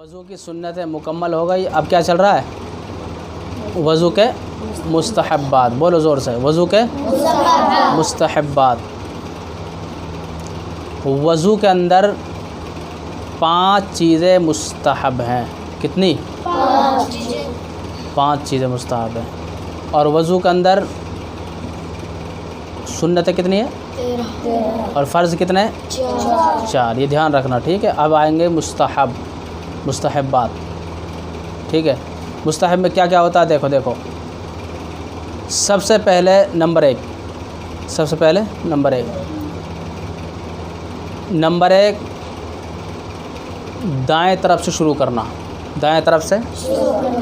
وضو کی سنتیں مکمل ہو گئی. اب کیا چل رہا ہے؟ وضو کے مستحبات. بولو زور سے. وضو کے مستحبات. وضو کے اندر 5 چیزیں مستحب ہیں. کتنی؟ 5 چیزیں مستحب ہیں. اور وضو کے اندر سنتیں کتنی ہیں؟ 13. اور فرض کتنے؟ 4. یہ دھیان رکھنا، ٹھیک ہے. اب آئیں گے مستحبات. ٹھیک ہے. مستحب میں کیا کیا ہوتا ہے؟ دیکھو سب سے پہلے نمبر 1 دائیں طرف سے شروع کرنا. دائیں طرف سے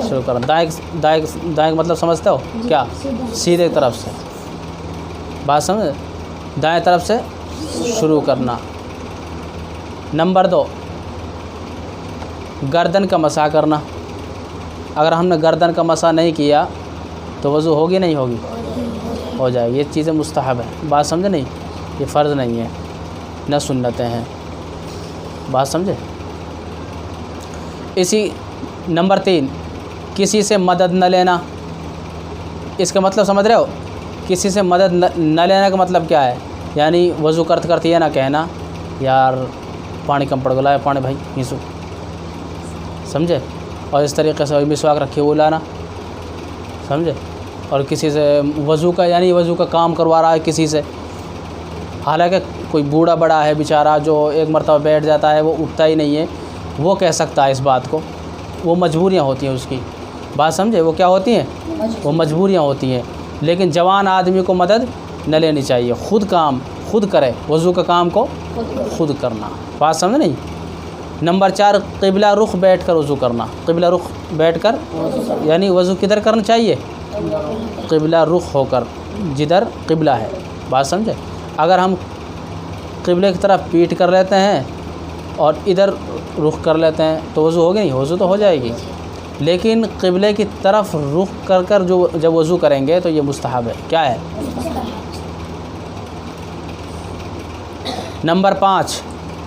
شروع کرنا. دائیں مطلب سمجھتے ہو کیا؟ سیدھے طرف سے. بات سمجھ؟ دائیں طرف سے شروع کرنا. نمبر 2 گردن کا مسح کرنا. اگر ہم نے گردن کا مسح نہیں کیا تو وضو ہوگی نہیں ہوگی؟ ہو جائے گی. یہ چیزیں مستحب ہیں. بات سمجھے نہیں؟ یہ فرض نہیں ہے، نہ سنتیں ہیں. بات سمجھے؟ اسی نمبر 3 کسی سے مدد نہ لینا. اس کا مطلب سمجھ رہے ہو؟ کسی سے مدد نہ لینے کا مطلب کیا ہے؟ یعنی وضو کرتے یہ نہ کہنا یار پانی کم پڑ گیا ہے، پانی بھائی پیسو. سمجھے؟ اور اس طریقے سے مسواک رکھے وہ لانا. سمجھے؟ اور کسی سے وضو کا کام کروا رہا ہے کسی سے، حالانکہ کوئی بوڑھا بڑا ہے بیچارہ جو ایک مرتبہ بیٹھ جاتا ہے، وہ اٹھتا ہی نہیں ہے، وہ کہہ سکتا ہے اس بات کو. وہ مجبوریاں ہوتی ہیں اس کی. بات سمجھے؟ وہ کیا ہوتی ہیں؟ وہ مجبوریاں ہوتی ہیں. لیکن جوان آدمی کو مدد نہ لینی چاہیے. خود کرے. وضو کا کام کو خود کرنا. بات سمجھ نہیں؟ نمبر 4 قبلہ رخ بیٹھ کر وضو کرنا. قبلہ رخ بیٹھ کر یعنی وضو کدھر کرنا چاہیے؟ قبلہ رخ ہو کر، جدھر قبلہ ہے. بات سمجھے؟ اگر ہم قبلے کی طرف پیٹ کر لیتے ہیں اور ادھر رخ کر لیتے ہیں تو وضو ہوگی نہیں؟ وضو تو ہو جائے گی. لیکن قبلے کی طرف رخ کر جب وضو کریں گے تو یہ مستحب ہے. کیا ہے؟ نمبر 5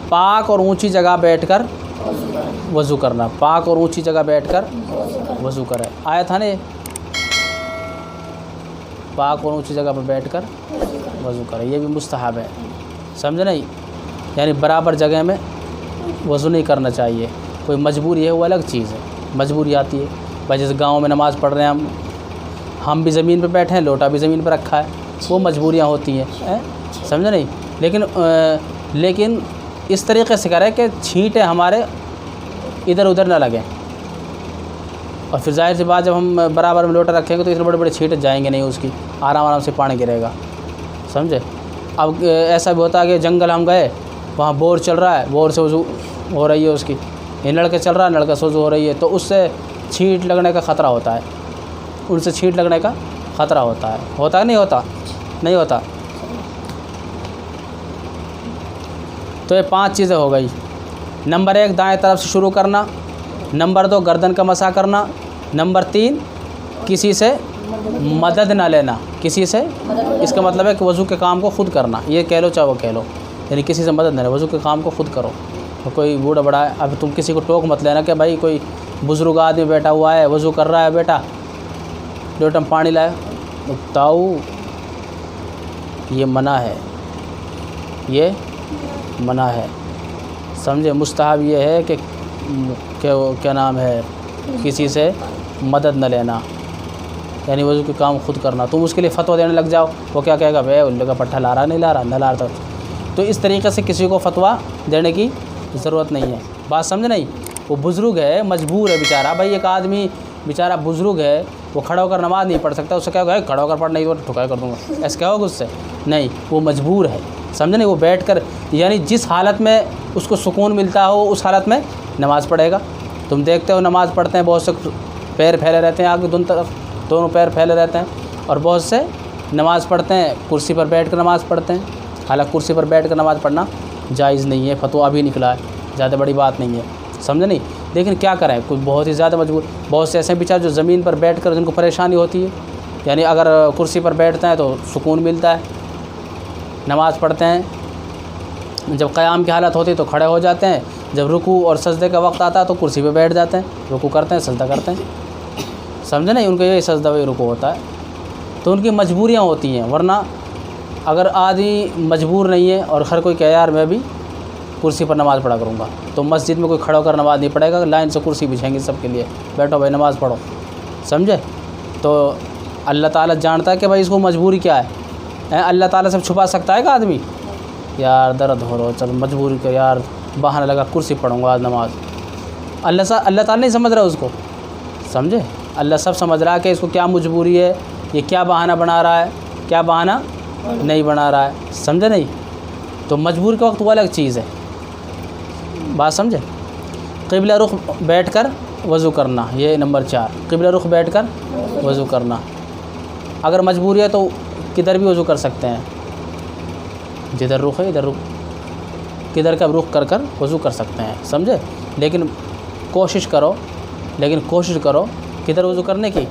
پاک اور اونچی جگہ بیٹھ کر وضو کرنا. پاک اور اونچی جگہ بیٹھ کر وضو کرے. آیا تھا نا یہ؟ پاک اور اونچی جگہ پر بیٹھ کر وضو کرے. یہ بھی مستحب ہے. سمجھے نہیں؟ یعنی برابر جگہ میں وضو نہیں کرنا چاہیے. کوئی مجبوری ہے وہ الگ چیز ہے. مجبوری آتی ہے بھائی، جیسے گاؤں میں نماز پڑھ رہے ہیں ہم بھی زمین پہ بیٹھے ہیں، لوٹا بھی زمین پہ رکھا ہے، وہ مجبوریاں ہوتی ہیں. سمجھے نہیں؟ لیکن اس طریقے سے کرے کہ چھینٹیں ہمارے ادھر ادھر نہ لگیں. اور پھر ظاہر سی بات جب ہم برابر میں لوٹا رکھیں گے تو اتنے بڑے چھینٹیں جائیں گے نہیں، اس کی آرام سے پانی گرے گا. سمجھے؟ اب ایسا بھی ہوتا ہے کہ جنگل ہم گئے، وہاں بور چل رہا ہے، بور سے وضو ہو رہی ہے اس کی. یہ نلکے چل رہا ہے، نلکے سے وضو ہو رہی ہے، تو اس سے چھینٹ لگنے کا خطرہ ہوتا ہے. ان سے چھینٹ لگنے کا خطرہ ہوتا ہے. ہوتا ہے نہیں ہوتا؟ نہیں ہوتا. تو یہ 5 چیزیں ہو گئی. نمبر 1 دائیں طرف سے شروع کرنا. نمبر 2 گردن کا مسح کرنا. نمبر 3 کسی سے مدد نہ لینا. کسی سے، اس کا مطلب ہے کہ وضو کے کام کو خود کرنا. یہ کہہ لو چاہے وہ کہہ لو، یعنی کسی سے مدد نہ لے، وضو کے کام کو خود کرو. کوئی بوڑھا بڑا ہے، اب تم کسی کو ٹوک مت لینا کہ بھائی کوئی بزرگ آدمی بیٹھا ہوا ہے وضو کر رہا ہے، بیٹا لوٹم پانی لائے. بتاؤ یہ منع ہے، یہ منع ہے. سمجھے؟ مستحب یہ ہے کہ کیا نام ہے، کسی سے مدد نہ لینا، یعنی وضو کے کام خود کرنا. تم اس کے لیے فتویٰ دینے لگ جاؤ، وہ کیا کہے گا؟ بھائی الے کا پٹھا لا رہا نہیں لا رہا، نہ لا رہا. تو اس طریقے سے کسی کو فتویٰ دینے کی ضرورت نہیں ہے. بات سمجھ نہیں؟ وہ بزرگ ہے، مجبور ہے بیچارہ. بھائی ایک آدمی بیچارہ بزرگ ہے، وہ کھڑا ہو کر نماز نہیں پڑھ سکتا، اس سے کیا ہوگا؟ کھڑا ہو کر پڑھ نہیں تو ٹھکائی کر دوں گا، ایسا کیا ہوگا اس سے؟ نہیں، وہ مجبور ہے. سمجھے نہیں؟ وہ بیٹھ کر یعنی جس حالت میں اس کو سکون ملتا ہو اس حالت میں نماز پڑھے گا. تم دیکھتے ہو نماز پڑھتے ہیں بہت سے پیر پھیلے رہتے ہیں آگے دونوں پیر پھیلے رہتے ہیں، اور بہت سے نماز پڑھتے ہیں کرسی پر بیٹھ کر نماز پڑھتے ہیں. حالانکہ کرسی پر بیٹھ کر نماز پڑھنا جائز نہیں ہے. فتویٰ ابھی نکلا ہے، زیادہ بڑی بات نہیں ہے. سمجھے نہیں؟ لیکن کیا کریں، کوئی بہت ہی زیادہ مجبور. بہت سے ایسے بیچارے جو زمین پر بیٹھ کر جن کو پریشانی ہوتی ہے، یعنی اگر کرسی پر بیٹھتے ہیں تو سکون ملتا ہے، نماز پڑھتے ہیں. جب قیام کی حالت ہوتی ہے تو کھڑے ہو جاتے ہیں، جب رکوع اور سجدے کا وقت آتا ہے تو کرسی پہ بیٹھ جاتے ہیں، رکوع کرتے ہیں، سجدہ کرتے ہیں، سمجھے نہیں؟ ان کا یہی سجدہ وہی رکوع ہوتا ہے۔ تو ان کی مجبوریاں ہوتی ہیں، ورنہ اگر آدمی مجبور نہیں ہے اور ہر کوئی کہ یار میں بھی کرسی پر نماز پڑھا کروں گا، تو مسجد میں کوئی کھڑا ہو کر نماز نہیں پڑھے گا، لائن سے کرسی بچھائیں گے سب کے لیے، بیٹھو بھائی نماز پڑھو، سمجھے؟ تو اللہ تعالیٰ جانتا ہے کہ بھائی اس کو مجبوری کیا ہے۔ اللہ تعالیٰ سب چھپا سکتا ہے کہ آدمی یار درد ہو رہا چل مجبوری کو یار بہانہ لگا کرسی پڑھوں گا آج نماز، اللہ تعالیٰ نہیں سمجھ رہا اس کو، سمجھے؟ اللہ سب سمجھ رہا ہے کہ اس کو کیا مجبوری ہے، یہ کیا بہانہ بنا رہا ہے، کیا بہانہ نہیں بنا رہا ہے، سمجھے نہیں؟ تو مجبور کے وقت وہ الگ چیز ہے، بات سمجھے؟ قبلہ رخ بیٹھ کر وضو کرنا، یہ نمبر 4، قبلہ رخ بیٹھ کر وضو کرنا۔ اگر مجبوری ہے تو کدھر بھی وضو کر سکتے ہیں، جدھر رخ ہے ادھر رخ، کدھر کا رخ کر وضو کر سکتے ہیں، سمجھے؟ لیکن کوشش کرو کدھر وضو کرنے کی۔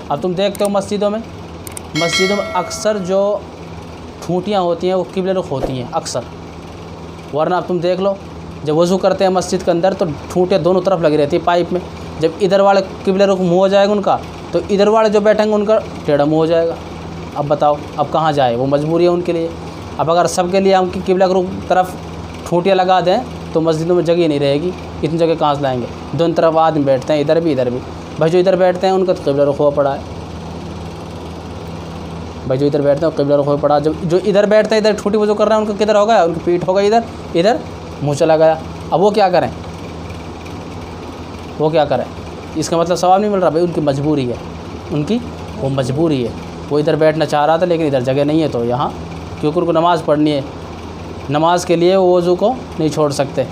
اب تم دیکھتے ہو مسجدوں میں اکثر جو ٹھونٹیاں ہوتی ہیں وہ قبلہ رخ ہوتی ہیں اکثر، ورنہ اب تم دیکھ لو جب وضو کرتے ہیں مسجد کے اندر تو ٹھونٹیاں دونوں طرف لگی رہتی ہیں پائپ میں، جب ادھر والے قبلہ رخ منہ ہو جائے گا ان کا تو ادھر والے جو بیٹھیں گے ان کا ٹیڑھا منہ ہو جائے گا۔ اب بتاؤ اب کہاں جائے، وہ مجبوری ہے ان کے لیے۔ اب اگر سب کے لیے ہم قبلہ رخ طرف ٹھونٹیاں لگا دیں تو مسجدوں میں جگہ نہیں رہے گی، اتنی جگہ کہاں سے لائیں گے؟ دونوں طرف آدمی بیٹھتے ہیں، ادھر بھی بھائی جو ادھر بیٹھتے ہیں ان کا تو قبلہ رخ ہوا پڑا ہے، بھائی جو ادھر بیٹھتے ہیں قبلہ رخ ہوا پڑا، جو ادھر بیٹھتے ہیں ادھر ٹھوٹی وضو کر رہے ہیں ان کا کدھر ہو گیا، ان کی پیٹھ ہو گئی ادھر منہ چلا گیا۔ اب وہ کیا کریں، اس کا مطلب ثواب نہیں مل رہا، بھائی ان کی مجبوری ہے، وہ مجبوری ہے، وہ ادھر بیٹھنا چاہ رہا تھا لیکن ادھر جگہ نہیں ہے تو یہاں، کیونکہ ان کو نماز پڑھنی ہے، نماز کے لیے وہ وضو کو نہیں چھوڑ سکتے،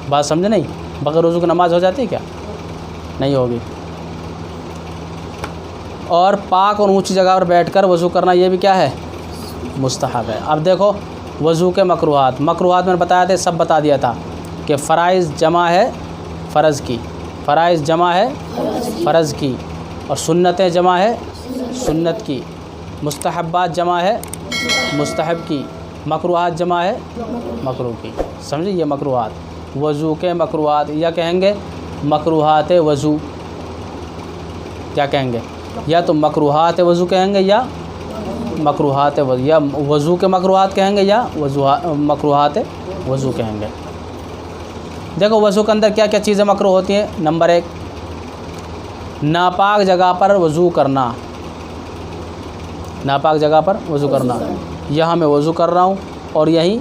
بات سمجھے نہیں؟ بغیر وضو کی نماز ہو جاتی ہے کیا؟ نہیں ہوگی۔ اور پاک اور اونچی جگہ پر بیٹھ کر وضو کرنا یہ بھی کیا ہے؟ مستحب ہے۔ اب دیکھو وضو کے مکروہات میں نے بتایا تھا، سب بتا دیا تھا کہ فرائض جمع ہے فرض کی، اور سنتیں جمع ہے سنت کی، مستحبات جمع ہے مستحب کی، مکروہات جمع ہے مکروہ کی، سمجھے؟ یہ مکروہات، وضو کے مکروہات، یا کہیں گے مکروہات وضو، کیا کہیں گے؟ یا تو مکروہات وضو کہیں گے یا مکروہات وضو، یا وضو کے مکروہات کہیں گے یا مکروہات وضو کہیں گے۔ دیکھو وضو کے اندر کیا کیا چیزیں مکروہ ہوتی ہیں۔ نمبر 1، ناپاک جگہ پر وضو کرنا، ناپاک جگہ پر وضو کرنا، یہاں میں وضو کر رہا ہوں اور یہیں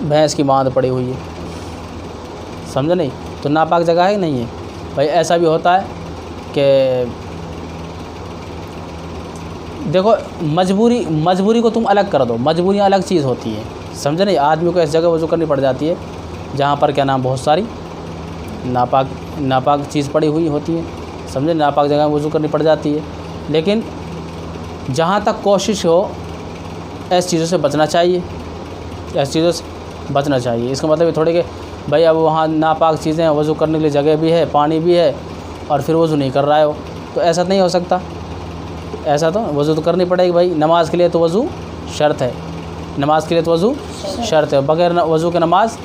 بھینس کی ماند پڑی ہوئی ہے، سمجھے نہیں؟ تو ناپاک جگہ ہے نہیں ہے بھائی۔ ایسا بھی ہوتا ہے کہ دیکھو مجبوری کو تم الگ کر دو، مجبوریاں الگ چیز ہوتی ہیں، سمجھے نہیں؟ آدمی کو اس جگہ وضو کرنی پڑ جاتی ہے جہاں پر کیا نام بہت ساری ناپاک چیز پڑی ہوئی ہوتی ہے، سمجھے؟ ناپاک جگہ میں وضو کرنی پڑ جاتی ہے، لیکن جہاں تک کوشش ہو ایسی چیزوں سے بچنا چاہیے، اس کا مطلب یہ تھوڑی کہ بھائی اب وہاں ناپاک چیزیں، وضو کرنے کے لیے جگہ بھی ہے، پانی بھی ہے، اور پھر وضو نہیں کر رہا ہے وہ، تو ایسا نہیں ہو سکتا، ایسا تو وضو تو کرنی پڑے گی بھائی، نماز کے لیے تو وضو شرط ہے، بغیر وضو کے نماز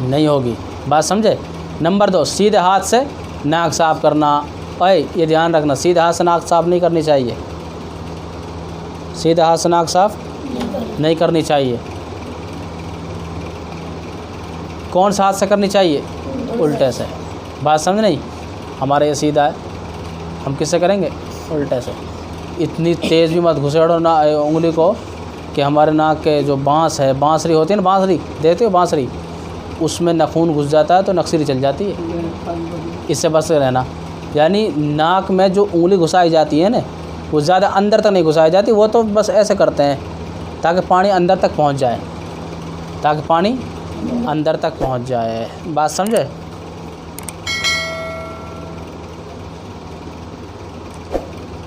نہیں ہوگی، بات سمجھے؟ نمبر 2، سیدھے ہاتھ سے ناک صاف کرنا، یہ دھیان رکھنا، سیدھے ہاتھ سے ناک صاف نہیں کرنی چاہیے، سیدھے ہاتھ سے ناک صاف نہیں کرنی چاہیے۔ کون سا ہاتھ سے کرنی چاہیے؟ الٹے سے، بات سمجھ نہیں؟ ہمارے یہ سیدھا ہے، ہم کس سے کریں گے؟ الٹے سے۔ اتنی تیز بھی مت گھسیڑو نہ انگلی کو کہ ہمارے ناک کے جو بانسری ہوتی ہے نا، بانسری دیتے ہو، بانسری، اس میں ناخون گھس جاتا ہے تو نقصری چل جاتی ہے، اس سے بچ رہنا۔ یعنی ناک میں جو انگلی گھسائی جاتی ہے نا، وہ زیادہ اندر تک نہیں گھسائی جاتی، وہ تو بس ایسے کرتے ہیں تاکہ پانی اندر تک پہنچ جائے، بات سمجھے؟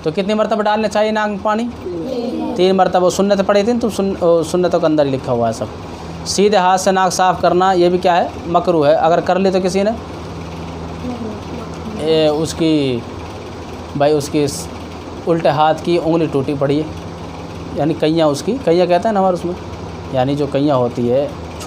تو کتنی مرتبہ ڈالنا چاہیے ناک میں پانی؟ 3 مرتبہ۔ سنت پڑھی تھی تو سنتوں کے اندر ہی لکھا ہوا ہے سب۔ سیدھے ہاتھ سے ناک صاف کرنا یہ بھی کیا ہے؟ مکروہ ہے۔ اگر کر لی تو کسی نے اس کی الٹے ہاتھ کی انگلی ٹوٹی پڑی ہے، یعنی کئیاں، اس کی کئیاں کہتے ہیں نا ہمارے اس میں، یعنی جو کئیاں ہوتی ہے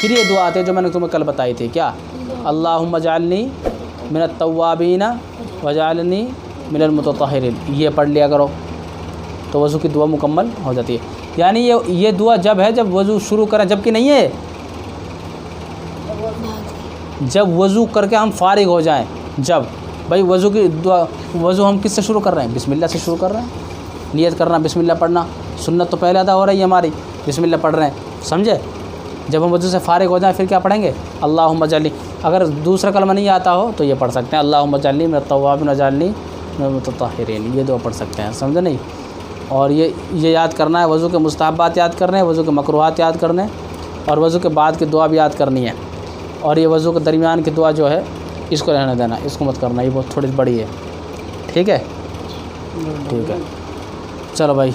پھر یہ دعا آتی ہے جو میں نے تمہیں کل بتائی تھی، کیا؟ اللہم اجعلنی من التوابین واجعلنی من المتطہرین، یہ پڑھ لیا کرو تو وضو کی دعا مکمل ہو جاتی ہے۔ یعنی یہ دعا جب ہے جب وضو شروع کریں، جب کہ نہیں ہے جب وضو کر کے ہم فارغ ہو جائیں، جب بھائی وضو کی دعا، وضو ہم کس سے شروع کر رہے ہیں؟ بسم اللہ سے شروع کر رہے ہیں، نیت کرنا، بسم اللہ پڑھنا، سنت تو پہلے ادا ہو رہی ہے ہماری، بسم اللہ پڑھ رہے ہیں، سمجھے؟ جب ہم وضو سے فارغ ہو جائیں پھر کیا پڑھیں گے؟ اللہم اجعلنی، اگر دوسرا کلمہ نہیں آتا ہو تو یہ پڑھ سکتے ہیں، اللہم اجعلنی من التوابین واجعلنی من المتطہرین، یہ دعا پڑھ سکتے ہیں، سمجھے نہیں؟ اور یہ یاد کرنا ہے، وضو کے مستحبات یاد کرنے ہیں، وضو کے مکروہات یاد کرنے، اور وضو کے بعد کی دعا بھی یاد کرنی ہے، اور یہ وضو کے درمیان کی دعا جو ہے اس کو رہنے دینا، اس کو مت کرنا، یہ بہت تھوڑی بڑی ہے، ٹھیک ہے؟ ٹھیک ہے، چلو بھائی۔